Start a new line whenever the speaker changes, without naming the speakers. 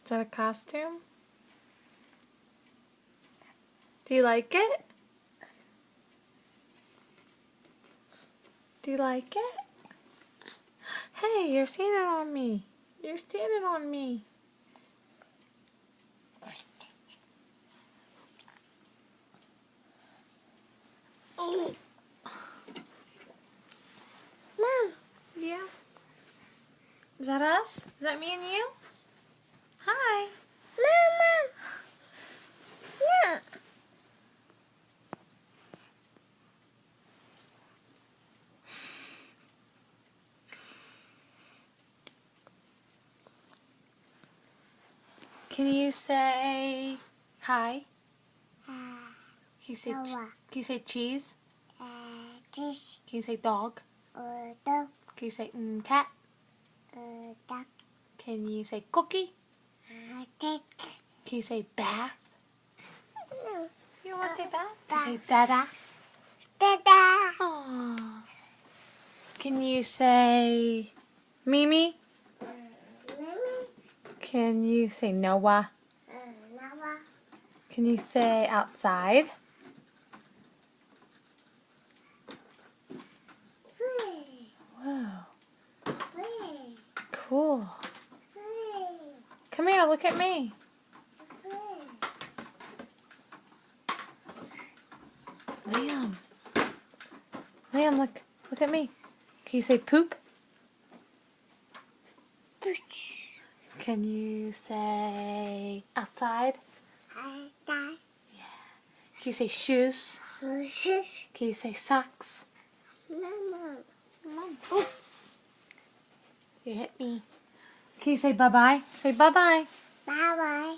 Is that a costume? Do you like it? Do you like it? Hey, you're standing on me. You're standing on me.
Mom.
Yeah. Is that us? Is that me and you? Hi.
Mama. No.
Can you say hi?
Uh,
Can you say
Noah.
can you say cheese?
This.
Can you say dog?
Dog.
Can you say cat?
Duck.
Can you say cookie?
Cake.
Can you say bath? You want to say bath? Can you
Bath.
say dada?
Dada.
Aww. Can you say Mimi?
Mimi.
Can you say Noah?
Noah.
Can you say outside? Whoa. Cool. Come here, look at me. Liam. Liam, look at me. Can you say poop? Can you say outside? Can you say shoes? Can you say socks? Mom. Oh. You hit me. Can you say bye-bye? Say bye-bye.
Bye-bye.